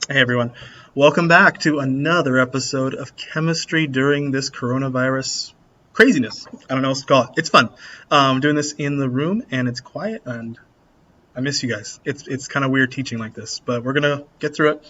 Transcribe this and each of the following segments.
Hey everyone, welcome back to another episode of Chemistry during this coronavirus craziness. I don't know what to call it. It's fun. I'm doing this in the room and it's quiet and I miss you guys. It's kind of weird teaching like this, but we're gonna get through it.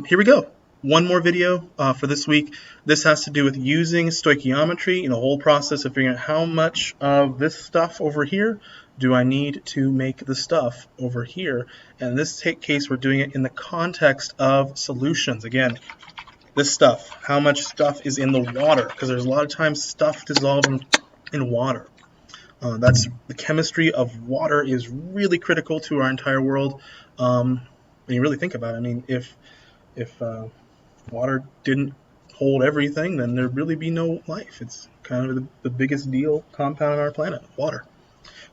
Here we go. One more video for this week. This has to do with using stoichiometry, the whole process of figuring out how much of this stuff over here do I need to make the stuff over here. And in this case, we're doing it in the context of solutions. Again, this stuff, how much stuff is in the water, because there's a lot of times stuff dissolved in water. That's the chemistry of water is really critical to our entire world. When you really think about it, I mean, if water didn't hold everything, then there'd really be no life. It's kind of the biggest deal compound on our planet, water.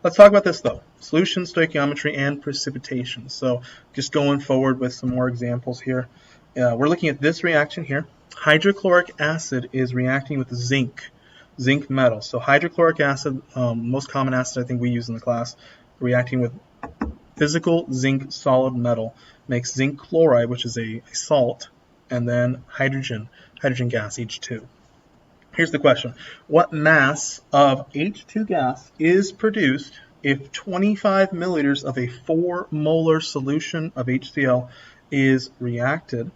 Let's talk about this though. Solution, stoichiometry, and precipitation. So just going forward with some more examples here. We're looking at this reaction here. Hydrochloric acid is reacting with zinc metal. So hydrochloric acid, most common acid I think we use in the class, reacting with physical zinc solid metal, makes zinc chloride, which is a salt, and then hydrogen gas, H2. Here's the question. What mass of H2 gas is produced if 25 milliliters of a 4 molar solution of HCl is reacted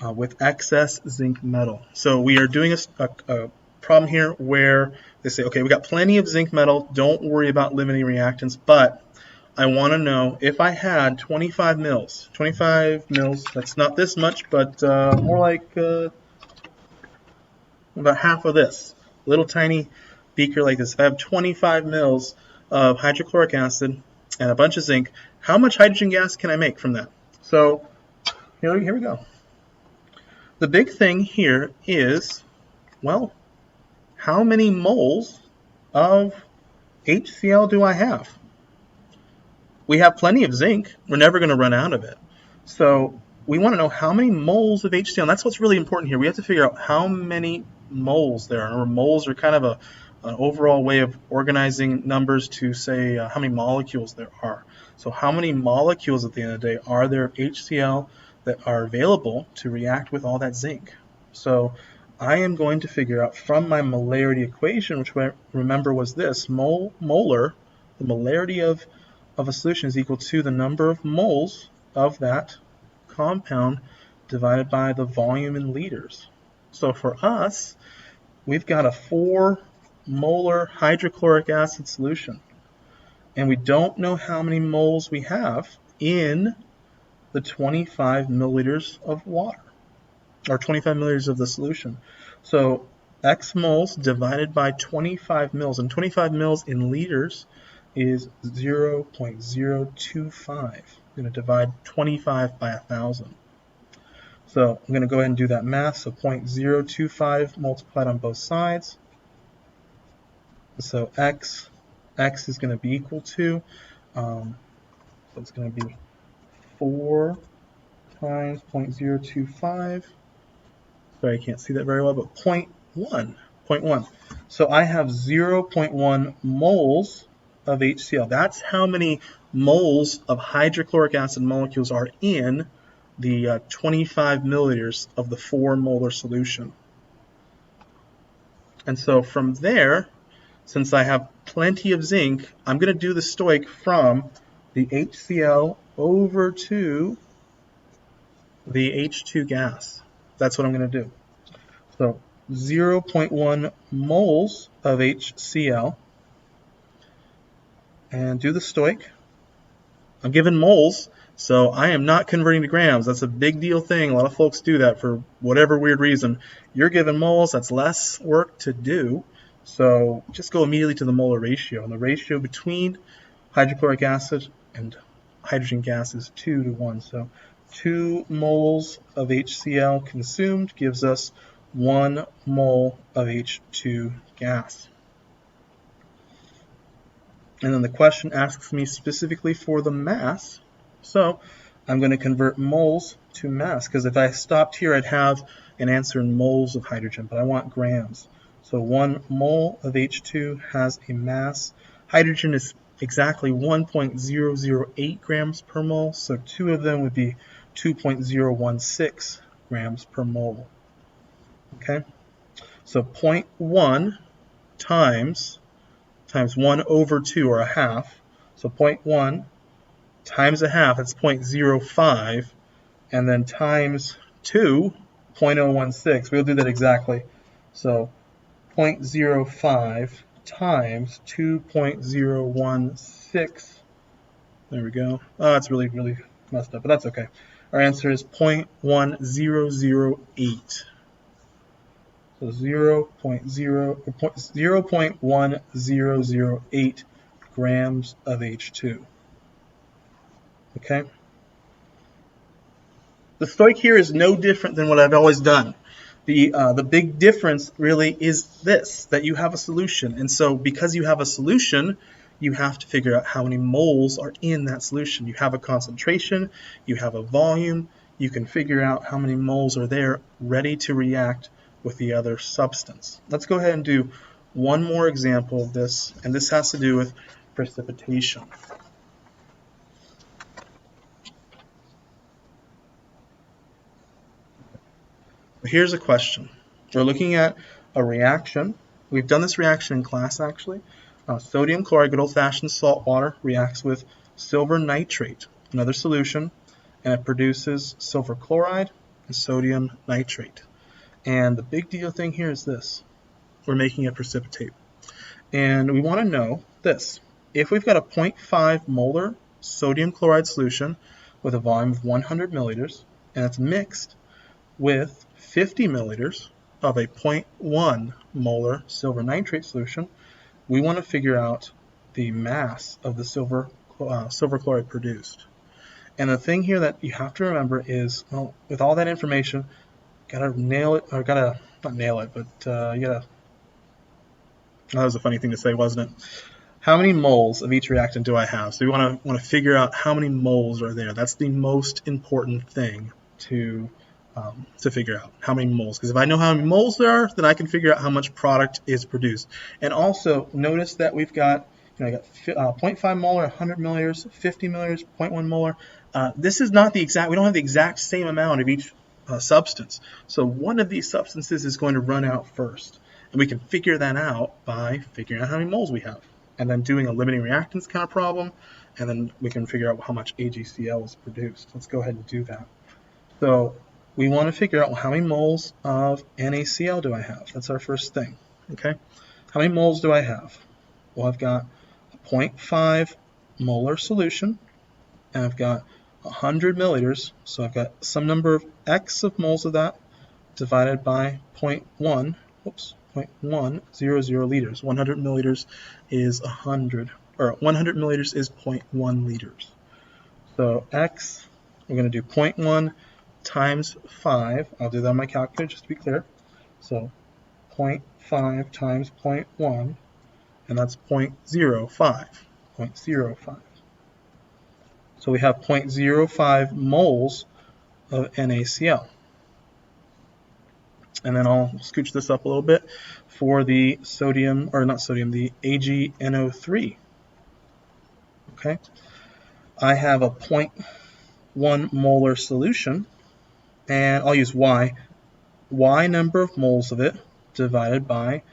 with excess zinc metal? So we are doing a problem here where they say, okay, we got plenty of zinc metal, don't worry about limiting reactants, but I want to know if I had 25 mils, that's not this much, but more like about half of this, little tiny beaker like this. If I have 25 mils of hydrochloric acid and a bunch of zinc, how much hydrogen gas can I make from that? So here we go. The big thing here is, well, how many moles of HCl do I have? We have plenty of zinc. We're never going to run out of it. So we want to know how many moles of HCl, and that's what's really important here. We have to figure out how many moles there are. Remember, moles are kind of an overall way of organizing numbers to say how many molecules there are. So how many molecules at the end of the day are there of HCl that are available to react with all that zinc? So I am going to figure out from my molarity equation, which I remember was this, molar, the molarity of a solution is equal to the number of moles of that compound divided by the volume in liters. So for us, we've got a 4 molar hydrochloric acid solution, and we don't know how many moles we have in the 25 milliliters of water, or 25 milliliters of the solution. So X moles divided by 25 mils, and 25 mils in liters is 0.025. I'm going to divide 25 by 1,000. So I'm going to go ahead and do that math. So 0.025 multiplied on both sides. So X is going to be equal to, so it's going to be 4 times 0.025. Sorry, I can't see that very well, but 0.1. So I have 0.1 moles of HCl. That's how many moles of hydrochloric acid molecules are in the 25 milliliters of the 4 molar solution. And so from there, since I have plenty of zinc, I'm going to do the stoich from the HCl over to the H2 gas. That's what I'm going to do. So 0.1 moles of HCl, and do the stoich. I'm given moles, so I am not converting to grams. That's a big deal thing. A lot of folks do that for whatever weird reason. You're given moles, that's less work to do, so just go immediately to the molar ratio. And the ratio between hydrochloric acid and hydrogen gas is 2 to 1. So 2 moles of HCl consumed gives us 1 mole of H2 gas. And then the question asks me specifically for the mass. So I'm going to convert moles to mass, because if I stopped here, I'd have an answer in moles of hydrogen, but I want grams. So 1 mole of H2 has a mass. Hydrogen is exactly 1.008 grams per mole, so two of them would be 2.016 grams per mole. Okay, so 0.1 times 1 over 2, or a half. So 0.1 times a half, that's 0.05, and then times 2, 0.016. We'll do that exactly. So 0.05 times 2.016. There we go. Oh, it's really, really messed up, but that's okay. Our answer is 0.1008. So 0.1008 grams of H2. Okay? The Stoich here is no different than what I've always done. The big difference really is this, that you have a solution. And so because you have a solution, you have to figure out how many moles are in that solution. You have a concentration, you have a volume, you can figure out how many moles are there ready to react with the other substance. Let's go ahead and do one more example of this, and this has to do with precipitation. Here's a question. We're looking at a reaction. We've done this reaction in class, actually. Sodium chloride, good old-fashioned salt water, reacts with silver nitrate, another solution, and it produces silver chloride and sodium nitrate. And the big deal thing here is this. We're making it precipitate. And we want to know this. If we've got a 0.5 molar sodium chloride solution with a volume of 100 milliliters, and it's mixed with 50 milliliters of a 0.1 molar silver nitrate solution, we want to figure out the mass of the silver chloride produced. And the thing here that you have to remember is, well, with all that information, gotta nail it, or gotta not nail it, but you gotta. That was a funny thing to say, wasn't it? How many moles of each reactant do I have? So we want to figure out how many moles are there. That's the most important thing to figure out, how many moles. Because if I know how many moles there are, then I can figure out how much product is produced. And also notice that we've got, I got 0.5 molar, 100 milliliters, 50 milliliters, 0.1 molar. This is not the exact. We don't have the exact same amount of each substance. So one of these substances is going to run out first, and we can figure that out by figuring out how many moles we have, and then doing a limiting reactants kind of problem, and then we can figure out how much AgCl is produced. Let's go ahead and do that. So we want to figure out how many moles of NaCl do I have. That's our first thing. Okay, how many moles do I have? Well, I've got a 0.5 molar solution, and I've got 100 milliliters, so I've got some number of X of moles of that divided by 0.1 liters. 100 milliliters is 100, or 100 milliliters is 0.1 liters. So X, we're going to do 0.1 times 5. I'll do that on my calculator just to be clear. So 0.5 times 0.1, and that's 0.05. 0.05. So we have 0.05 moles of NaCl. And then I'll scooch this up a little bit for the sodium, or not sodium, the AgNO3. Okay, I have a 0.1 molar solution, and I'll use Y number of moles of it divided by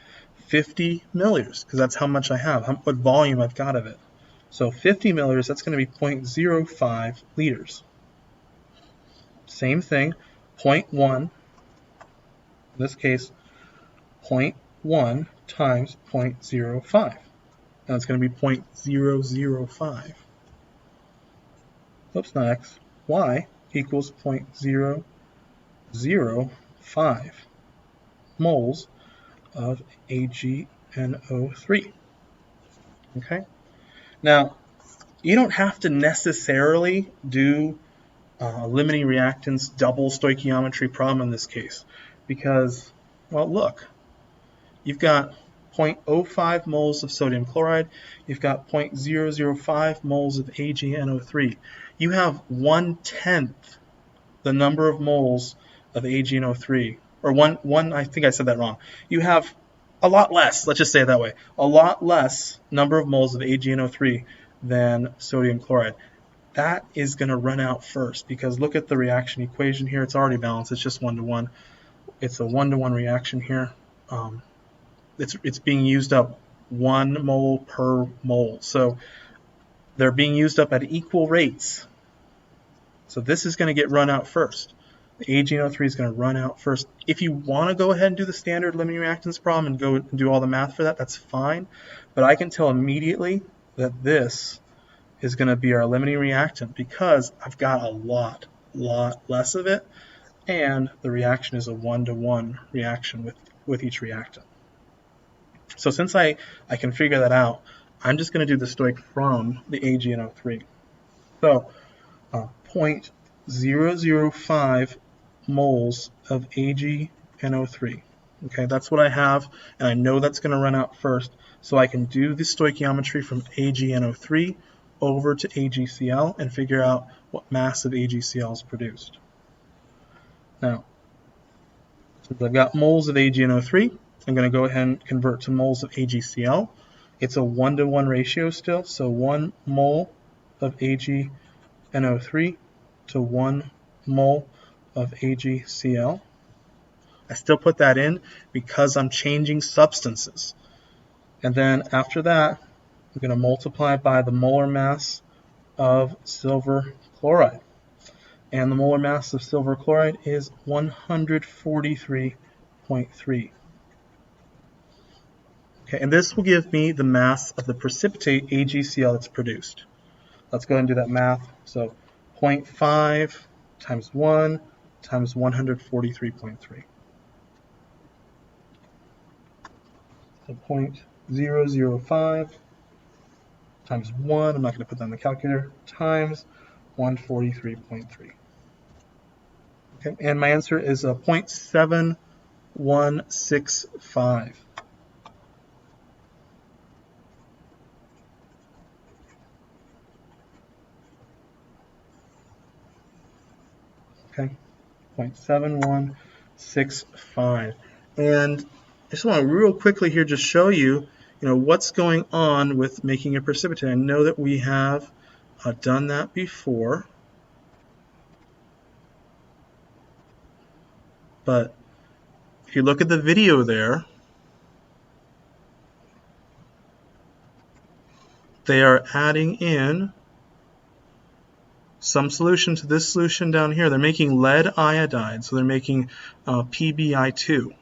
50 milliliters, because that's how much I have, what volume I've got of it. So 50 milliliters, that's going to be 0.05 liters. Same thing, 0.1, in this case, 0.1 times 0.05. And it's going to be 0.005. Oops, not X. Y equals 0.005 moles of AgNO3. Okay? Now, you don't have to necessarily do limiting reactants double stoichiometry problem in this case, because, well, look, you've got 0.05 moles of sodium chloride, you've got 0.005 moles of AgNO3. You have 1/10 the number of moles of AgNO3, or one, I think I said that wrong. You have a lot less, let's just say it that way, a lot less number of moles of AgNO3 than sodium chloride. That is going to run out first, because look at the reaction equation here. It's already balanced. It's just 1-to-1. It's a 1-to-1 reaction here. It's being used up 1 mole per mole. So they're being used up at equal rates. So this is going to get run out first. The AgNO3 is going to run out first. If you want to go ahead and do the standard limiting reactants problem and go and do all the math for that, that's fine. But I can tell immediately that this is going to be our limiting reactant because I've got a lot less of it, and the reaction is a 1-to-1 reaction with each reactant. So since I can figure that out, I'm just going to do the Stoich from the AgNO3. So 0.005 moles of AgNO3. Okay, that's what I have, and I know that's going to run out first, so I can do the stoichiometry from AgNO3 over to AgCl and figure out what mass of AgCl is produced. Now, since I've got moles of AgNO3, I'm going to go ahead and convert to moles of AgCl. It's a 1-to-1 ratio still, so 1 mole of AgNO3 to 1 mole of AgCl. I still put that in because I'm changing substances. And then after that, I'm going to multiply by the molar mass of silver chloride. And the molar mass of silver chloride is 143.3. Okay, and this will give me the mass of the precipitate AgCl that's produced. Let's go ahead and do that math. So 0.5 times 1 times 143.3. So 0.005 times 1, I'm not going to put that in the calculator, times 143.3. Okay, and my answer is 0.7165. Okay, 0.7165. And I just want to real quickly here just show you, what's going on with making a precipitate. I know that we have done that before, but if you look at the video there, they are adding in some solution to this solution down here. They're making lead iodide, so they're making PbI2.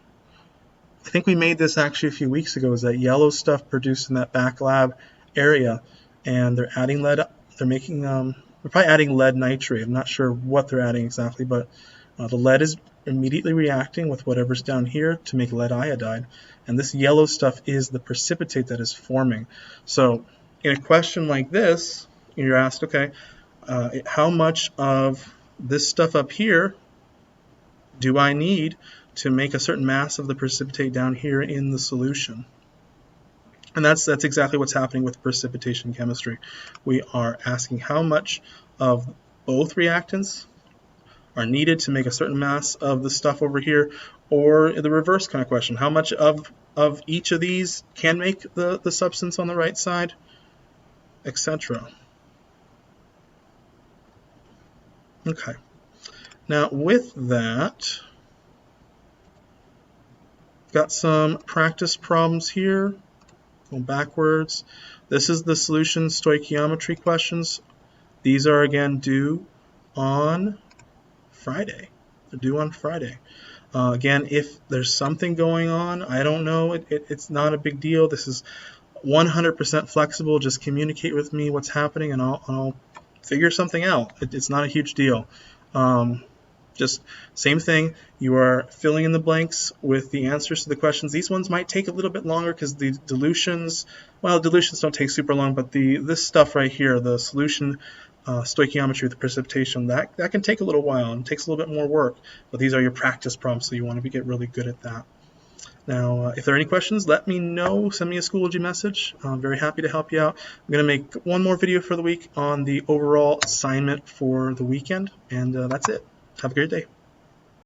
I think we made this actually a few weeks ago. Is that yellow stuff produced in that back lab area, and they're adding lead. They're making they're probably adding lead nitrate. I'm not sure what they're adding exactly, but the lead is immediately reacting with whatever's down here to make lead iodide, and this yellow stuff is the precipitate that is forming. So in a question like this, you're asked, okay, how much of this stuff up here do I need to make a certain mass of the precipitate down here in the solution? And that's exactly what's happening with precipitation chemistry. We are asking how much of both reactants are needed to make a certain mass of the stuff over here, or the reverse kind of question, how much of each of these can make the substance on the right side, etc. Okay, now with that, got some practice problems here, going backwards. This is the solution stoichiometry questions. These are again due on Friday. They're due on Friday. Again, if there's something going on, I don't know, it's not a big deal. This is 100% flexible. Just communicate with me what's happening and I'll figure something out. It's not a huge deal. Just same thing, you are filling in the blanks with the answers to the questions. These ones might take a little bit longer because the dilutions, well, dilutions don't take super long, but this stuff right here, the solution stoichiometry with the precipitation, that can take a little while and takes a little bit more work. But these are your practice problems, so you want to get really good at that. Now, if there are any questions, let me know. Send me a Schoology message. I'm very happy to help you out. I'm going to make one more video for the week on the overall assignment for the weekend, and that's it. Have a great day.